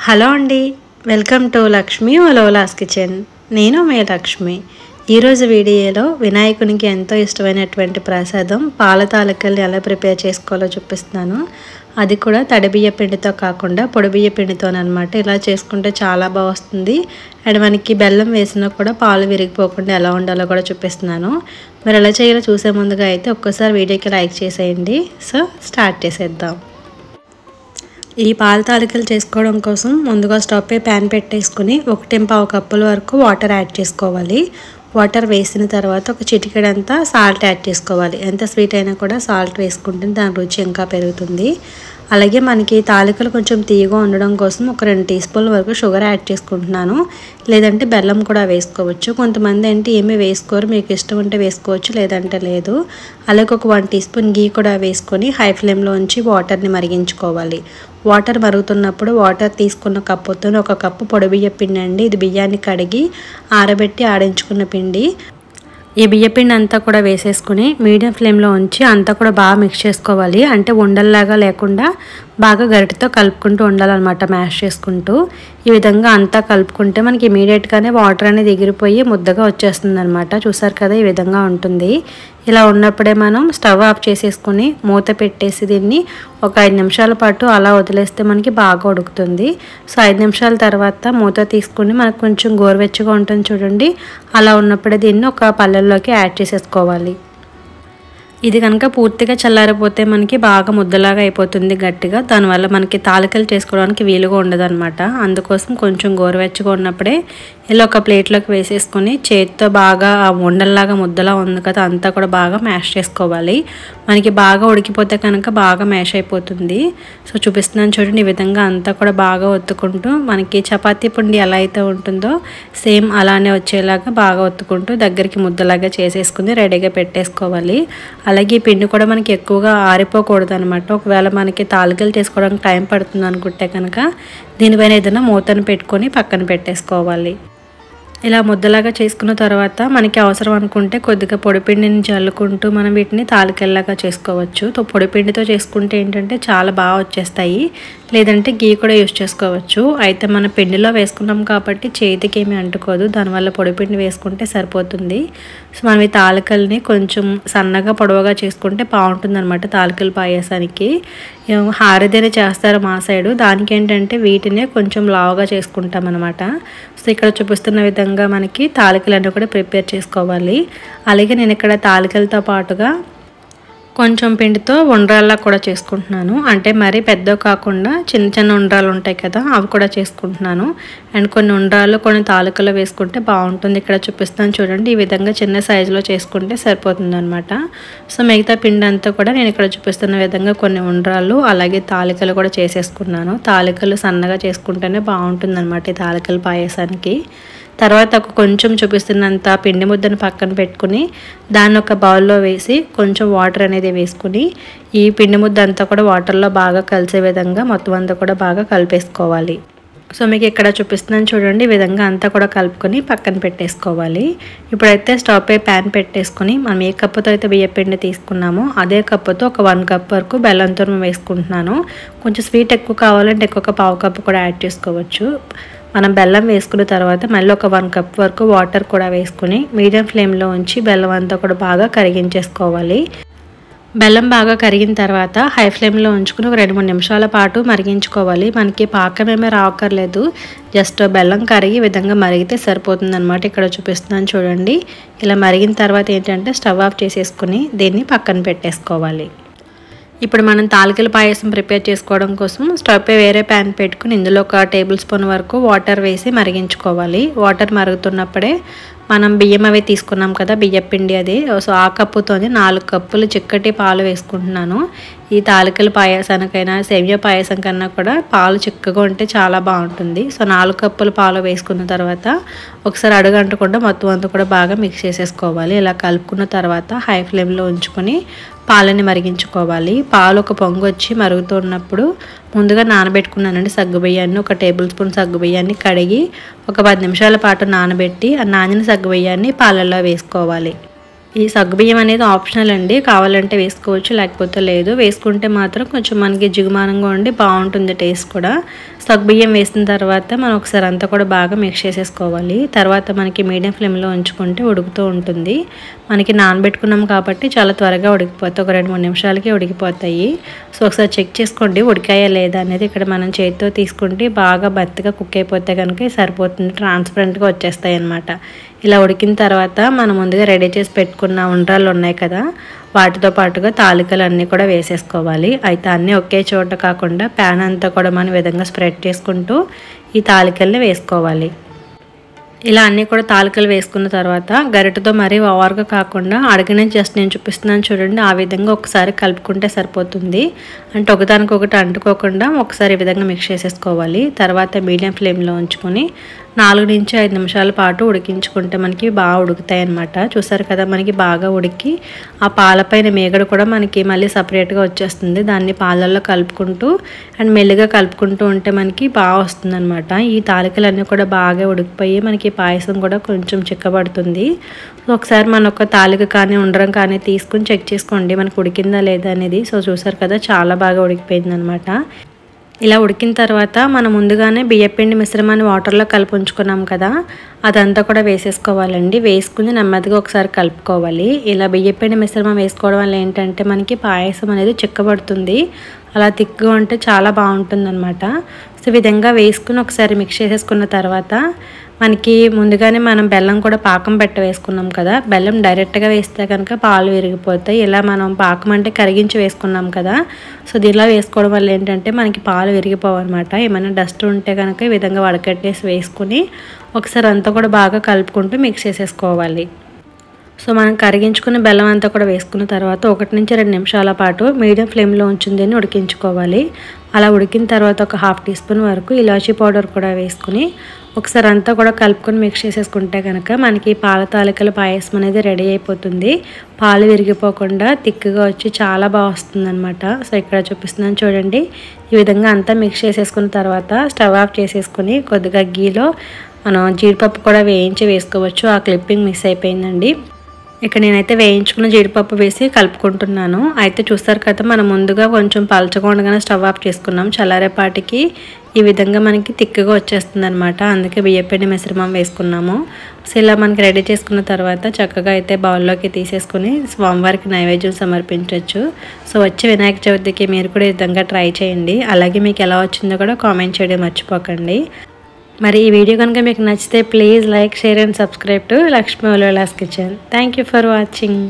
Hello అండి, welcome to Lakshmi ఓలోలాస్ kitchen. నేను మీ లక్ష్మి. ఈరోజు వీడియోలో వినాయకునికి ఎంతో ఇష్టమైనటువంటి ప్రసాదం పాల తాలికల్ని ఎలా ప్రిపేర్ చేసుకోవాలో చూపిస్తున్నాను. అది కూడా తడిబియ్య పిండితో కాకుండా పొడిబియ్య పిండితోనమాట. ఇలా చేసుకుంటే చాలా బాగా వస్తుంది. అండ్ మనకి బెల్లం వేసినా కూడా పాలు విరిగిపోకుండా ఎలా ఉండాలో కూడా చూపిస్తున్నాను. మరి ఎలా చేయాలో చూసే ముందుగా అయితే ఒక్కసారి వీడియోకి లైక్ చేసేయండి. సో స్టార్ట్ చేసేద్దాం. ఈ పాల తాలికలు చేసుకోవడం కోసం ముందుగా స్టవ్ పై ప్యాన్ పెట్టేసుకుని 1.5 కప్పుల వరకు వాటర్ యాడ్ చేసుకోవాలి. వాటర్ వేసిన తర్వాత ఒక చిటికెడంతా సాల్ట్ యాడ్ చేసుకోవాలి. ఎంత స్వీట్ అయినా కూడా సాల్ట్ వేసుకుంటే దాని రుచి ఇంకా పెరుగుతుంది. అలాగే మనకి తాలికలు కొంచెం తీయగా ఉండడం కోసం ఒక 2 టీ స్పూన్ల వరకు షుగర్ యాడ్ చేసుకుంటున్నాను. లేదంటే బెల్లం కూడా వేసుకోవచ్చు. కొంతమంది ఏంటి ఏమీ వేసుకోరు, మీకు ఇష్టం ఉంటే వేసుకోవచ్చు, లేదంటే లేదు. అలాగే ఒక 1 టీ స్పూన్ గీ కూడా వేసుకొని హై ఫ్లేమ్లో ఉంచి వాటర్ని మరిగించుకోవాలి. వాటర్ మరుగుతున్నప్పుడు వాటర్ తీసుకున్న కప్పుతో 1 కప్పు పొడి బియ్య పిండి అండి. ఇది బియ్యాన్ని కడిగి ఆరబెట్టి ఆడించుకున్న పిండి. ఈ బియ్యపిండి అంతా కూడా వేసేసుకుని మీడియం ఫ్లేమ్లో ఉంచి అంతా కూడా బాగా మిక్స్ చేసుకోవాలి. అంటే ఉండల్లాగా లేకుండా బాగా గరిటెతో కలుపుకుంటూ ఉండాలన్నమాట, మ్యాష్ చేసుకుంటూ. ఈ విధంగా అంతా కలుపుకుంటే మనకి ఇమీడియట్గానే వాటర్ అనేది ఎగిరిపోయి ముద్దగా వచ్చేస్తుంది అనమాట. చూసారు కదా, ఈ విధంగా ఉంటుంది. ఇలా ఉన్నప్పుడే మనం స్టవ్ ఆఫ్ చేసేసుకుని మూత పెట్టేసి దీన్ని ఒక 5 నిమిషాల పాటు అలా వదిలేస్తే మనకి బాగా ఉడుకుతుంది. సో 5 నిమిషాల తర్వాత మూత తీసుకుని మనకు కొంచెం గోరువెచ్చగా ఉంటుంది చూడండి. అలా ఉన్నప్పుడే దీన్ని ఒక పళ్ళెల్లోకి యాడ్ చేసేసుకోవాలి. ఇది కనుక పూర్తిగా చల్లారిపోతే మనకి బాగా ముద్దలాగా అయిపోతుంది గట్టిగా. దానివల్ల మనకి తాలికలు చేసుకోవడానికి వీలుగా ఉండదన్నమాట. అందుకోసం కొంచెం గోరువెచ్చగా ఉన్నప్పుడే ఇలా ఒక ప్లేట్లోకి వేసేసుకొని చేతితో బాగా ఉండల్లాగా ముద్దలా ఉంది కదా, అంతా కూడా బాగా మ్యాష్ చేసుకోవాలి. మనకి బాగా ఉడికిపోతే కనుక బాగా మ్యాష్ అయిపోతుంది. సో చూపిస్తున్నాను చూడండి, ఈ విధంగా అంతా కూడా బాగా ఒత్తుకుంటూ మనకి చపాతీ పిండి ఎలా అయితే ఉంటుందో సేమ్ అలానే వచ్చేలాగా బాగా ఒత్తుకుంటూ దగ్గరికి ముద్దలాగా చేసేసుకుని రెడీగా పెట్టేసుకోవాలి. అలాగే ఈ పిండి కూడా మనకి ఎక్కువగా ఆరిపోకూడదు అనమాట. ఒకవేళ మనకి తాలికలు చేసుకోవడానికి టైం పడుతుంది అనుకుంటే కనుక దీనిపైన ఏదైనా మూతను పెట్టుకొని పక్కన పెట్టేసుకోవాలి. ఇలా ముద్దలాగా చేసుకున్న తర్వాత మనకి అవసరం అనుకుంటే కొద్దిగా పొడిపిండిని జల్లుకుంటూ మనం వీటిని తాలికల్లాగా చేసుకోవచ్చు. పొడిపిండితో చేసుకుంటే ఏంటంటే చాలా బాగా వచ్చేస్తాయి. లేదంటే గీ కూడా యూజ్ చేసుకోవచ్చు. అయితే మన పిండిలో వేసుకున్నాం కాబట్టి చేతికి ఏమీ అంటుకోదు. దానివల్ల పొడిపిండి వేసుకుంటే సరిపోతుంది. సో మనం ఈ తాలికల్ని కొంచెం సన్నగా పొడవుగా చేసుకుంటే బాగుంటుంది అనమాట. తాలికలు పాయసానికి హారదేనే చేస్తారు మా సైడు. దానికి ఏంటంటే వీటినే కొంచెం లావుగా చేసుకుంటాం అనమాట. సో ఇక్కడ చూపిస్తున్న విధంగా మనకి తాలికలన్నీ కూడా ప్రిపేర్ చేసుకోవాలి. అలాగే నేను ఇక్కడ తాలికలతో పాటుగా కొంచెం పిండితో ఉండ్రాల్లా కూడా చేసుకుంటున్నాను. అంటే మరీ పెద్దవి కాకుండా చిన్న చిన్న ఉండ్రాలు ఉంటాయి కదా, అవి కూడా చేసుకుంటున్నాను. అండ్ కొన్ని ఉండ్రాలు కొన్ని తాలికలు వేసుకుంటే బాగుంటుంది. ఇక్కడ చూపిస్తాను చూడండి, ఈ విధంగా చిన్న సైజులో చేసుకుంటే సరిపోతుంది అనమాట. సో మిగతా పిండి అంతా కూడా నేను ఇక్కడ చూపిస్తున్న విధంగా కొన్ని ఉండ్రాలు అలాగే తాలికలు కూడా చేసేసుకున్నాను. తాలికలు సన్నగా చేసుకుంటేనే బాగుంటుంది అనమాట ఈ తాలికలు పాయసానికి. తర్వాత కొంచెం చూపిస్తున్నంత పిండి ముద్దను పక్కన పెట్టుకుని దాన్ని ఒక బౌల్లో వేసి కొంచెం వాటర్ అనేది వేసుకుని ఈ పిండి ముద్ద అంతా కూడా వాటర్లో బాగా కలిసే విధంగా మొత్తం అంతా కూడా బాగా కలిపేసుకోవాలి. సో మీకు ఇక్కడ చూపిస్తున్నాను చూడండి, ఈ విధంగా అంతా కూడా కలుపుకొని పక్కన పెట్టేసుకోవాలి. ఇప్పుడైతే స్టవ్ పై ప్యాన్ పెట్టేసుకొని మనం ఏ కప్పుతో అయితే బియ్య పిండి తీసుకున్నామో అదే కప్పుతో ఒక 1 కప్ వరకు బెల్లం తురుము వేసుకుంటున్నాను. కొంచెం స్వీట్ ఎక్కువ కావాలంటే ఎక్కువ 1/2 కప్పు కూడా యాడ్ చేసుకోవచ్చు. మనం బెల్లం వేసుకున్న తర్వాత మళ్ళీ ఒక 1 కప్ వరకు వాటర్ కూడా వేసుకుని మీడియం ఫ్లేమ్లో ఉంచి బెల్లం అంతా కూడా బాగా కరిగించేసుకోవాలి. బెల్లం బాగా కరిగిన తర్వాత హై ఫ్లేమ్లో ఉంచుకుని ఒక 2-3 నిమిషాల పాటు మరిగించుకోవాలి. మనకి పాకం ఏమీ రావక్కర్లేదు, జస్ట్ బెల్లం కరిగి విధంగా మరిగితే సరిపోతుంది అనమాట. ఇక్కడ చూపిస్తున్నాను చూడండి, ఇలా మరిగిన తర్వాత ఏంటంటే స్టవ్ ఆఫ్ చేసేసుకుని దీన్ని పక్కన పెట్టేసుకోవాలి. ఇప్పుడు మనం తాలికల పాయసం ప్రిపేర్ చేసుకోవడం కోసం స్టవ్ పై వేరే ప్యాన్ పెట్టుకుని ఇందులో ఒక 1 టేబుల్ స్పూన్ వరకు వాటర్ వేసి మరిగించుకోవాలి. వాటర్ మరుగుతున్నప్పుడే మనం బియ్యం అవి తీసుకున్నాం కదా, బియ్యం పిండి అది. సో ఆ కప్పుతోని 4 కప్పులు చిక్కటి పాలు వేసుకుంటున్నాను. ఈ తాలికల పాయసానికైనా సేమియా పాయసం కన్నా కూడా పాలు చిక్కగా ఉంటే చాలా బాగుంటుంది. సో 4 కప్పులు పాలు వేసుకున్న తర్వాత ఒకసారి అడుగంటకుండా మొత్తం అంతా కూడా బాగా మిక్స్ చేసేసుకోవాలి. ఇలా కలుపుకున్న తర్వాత హై ఫ్లేమ్లో ఉంచుకొని పాలని మరిగించుకోవాలి. పాలు ఒక పొంగు వచ్చి మరుగుతున్నప్పుడు ముందుగా నానబెట్టుకున్నానండి సగ్గుబియ్యాన్ని. 1 టేబుల్ స్పూన్ సగ్గుబియ్యాన్ని కడిగి ఒక 10 నిమిషాల పాటు నానబెట్టి ఆ నానిన సగ్గుబియ్యాన్ని పాలల్లో వేసుకోవాలి. ఈ సగ్గుబియ్యం అనేది ఆప్షనల్ అండి, కావాలంటే వేసుకోవచ్చు లేకపోతే లేదు. వేసుకుంటే మాత్రం కొంచెం మనకి జిగుమానంగా ఉండి బాగుంటుంది టేస్ట్ కూడా. సగ్గుబియ్యం వేసిన తర్వాత మనం ఒకసారి అంతా కూడా బాగా మిక్స్ చేసేసుకోవాలి. తర్వాత మనకి మీడియం ఫ్లేమ్లో ఉంచుకుంటే ఉడుకుతూ ఉంటుంది. మనకి నానబెట్టుకున్నాం కాబట్టి చాలా త్వరగా ఉడికిపోతాయి. ఒక 2-3 నిమిషాలకి ఉడికిపోతాయి. సో ఒకసారి చెక్ చేసుకోండి ఉడికాయా లేదా అనేది. ఇక్కడ మనం చేతితో తీసుకుంటే బాగా బత్తగా కుక్ అయిపోతే కనుక సరిపోతుంది, ట్రాన్స్పరెంట్గా వచ్చేస్తాయి అన్నమాట. ఇలా ఉడికిన తర్వాత మనం ముందుగా రెడీ చేసి పెట్టుకున్న ఉండ్రాళ్ళు ఉన్నాయి కదా, వాటితో పాటుగా తాలికలు అన్నీ కూడా వేసేసుకోవాలి. అయితే అన్నీ ఒకే చోట కాకుండా ప్యాన్ అంతా కూడా మనం విధంగా స్ప్రెడ్ చేసుకుంటూ ఈ తాలికల్ని వేసుకోవాలి. ఇలా అన్నీ కూడా తాలికలు వేసుకున్న తర్వాత గరిటెతో మరీ ఓవర్గా కాకుండా అడిగిన జస్ట్ నేను చూపిస్తున్నాను చూడండి, ఆ విధంగా ఒకసారి కలుపుకుంటే సరిపోతుంది. అంటే ఒకదానికొకటి అంటుకోకుండా ఒకసారి ఈ విధంగా మిక్స్ చేసేసుకోవాలి. తర్వాత మీడియం ఫ్లేమ్లో ఉంచుకొని 4-5 నిమిషాల పాటు ఉడికించుకుంటే మనకి బాగా ఉడుకుతాయి అన్నమాట. చూసారు కదా, మనకి బాగా ఉడికి ఆ పాలపైన మేగడ కూడా మనకి మళ్ళీ సపరేట్గా వచ్చేస్తుంది. దాన్ని పాలల్లో కలుపుకుంటూ అండ్ మెల్లిగా కలుపుకుంటూ ఉంటే మనకి బాగా వస్తుంది అనమాట. ఈ తాలికలన్నీ కూడా బాగా ఉడికిపోయి మనకి పాయసం కూడా కొంచెం చిక్కబడుతుంది. ఒకసారి మన ఒక తాలిక కానీ ఉండ్రం కానీ తీసుకుని చెక్ చేసుకోండి మనకు ఉడికిందా లేదా అనేది. సో చూసారు కదా, చాలా బాగా ఉడికిపోయింది అనమాట. ఇలా ఉడికిన తర్వాత మనం ముందుగానే బియ్యపిండి మిశ్రమాన్ని వాటర్లో కలిపి ఉంచుకున్నాం కదా, అదంతా కూడా వేసేసుకోవాలండి. వేసుకుని నెమ్మదిగా ఒకసారి కలుపుకోవాలి. ఇలా బియ్యపిండి మిశ్రమం వేసుకోవడం వల్ల ఏంటంటే మనకి పాయసం అనేది చిక్కబడుతుంది. అలా తిక్కుగా ఉంటే చాలా బాగుంటుంది అనమాట. సో ఈ విధంగా వేసుకుని ఒకసారి మిక్స్ చేసేసుకున్న తర్వాత మనకి ముందుగానే మనం బెల్లం కూడా పాకం పెట్ట వేసుకున్నాం కదా, బెల్లం డైరెక్ట్గా వేస్తే కనుక పాలు విరిగిపోతాయి. ఇలా మనం పాకం అంటే కరిగించి వేసుకున్నాం కదా, సో దీనిలో వేసుకోవడం వల్ల ఏంటంటే మనకి పాలు విరిగిపోవు అనమాట. ఏమైనా డస్ట్ ఉంటే కనుక ఈ విధంగా వడకట్టేసి వేసుకుని ఒకసారి అంతా కూడా బాగా కలుపుకుంటూ మిక్స్ చేసేసుకోవాలి. సో మనం కరిగించుకున్న బెల్లం అంతా కూడా వేసుకున్న తర్వాత 1-2 నిమిషాల పాటు మీడియం ఫ్లేమ్లో ఉంచుందని ఉడికించుకోవాలి. అలా ఉడికిన తర్వాత ఒక 1/2 టీ స్పూన్ వరకు ఇలాచీ పౌడర్ కూడా వేసుకుని ఒకసారి అంతా కూడా కలుపుకొని మిక్స్ చేసేసుకుంటే కనుక మనకి పాల తాలికల పాయసం అనేది రెడీ అయిపోతుంది. పాలు విరిగిపోకుండా తిక్కుగా వచ్చి చాలా బాగా వస్తుంది అనమాట. సో ఇక్కడ చూపిస్తున్నాను చూడండి, ఈ విధంగా అంతా మిక్స్ చేసేసుకున్న తర్వాత స్టవ్ ఆఫ్ చేసేసుకుని కొద్దిగా గీలో మనం జీడిపప్పు కూడా వేయించి వేసుకోవచ్చు. ఆ క్లిప్పింగ్ మిస్ అయిపోయిందండి. ఇక్కడ నేనైతే వేయించుకున్న జీడిపప్పు వేసి కలుపుకుంటున్నాను. అయితే చూస్తారు కదా, మనం ముందుగా కొంచెం పలచగా ఉండగానే స్టవ్ ఆఫ్ చేసుకున్నాం. చల్లారేపాటికి ఈ విధంగా మనకి తిక్కుగా వచ్చేస్తుంది అనమాట. అందుకే బియ్యపిండి మిశ్రమం వేసుకున్నాము. సో ఇలా మనకి రెడీ చేసుకున్న తర్వాత చక్కగా అయితే బౌల్లోకి తీసేసుకుని స్వామివారికి నైవేద్యం సమర్పించవచ్చు. సో వచ్చే వినాయక చవితికి మీరు కూడా ఈ విధంగా ట్రై చేయండి. అలాగే మీకు ఎలా వచ్చిందో కూడా కామెంట్ చేయడం మర్చిపోకండి. మరి ఈ వీడియో కనుక మీకు నచ్చితే please like, share and subscribe to Lakshmi ఒలోలాస్ kitchen. Thank you for watching.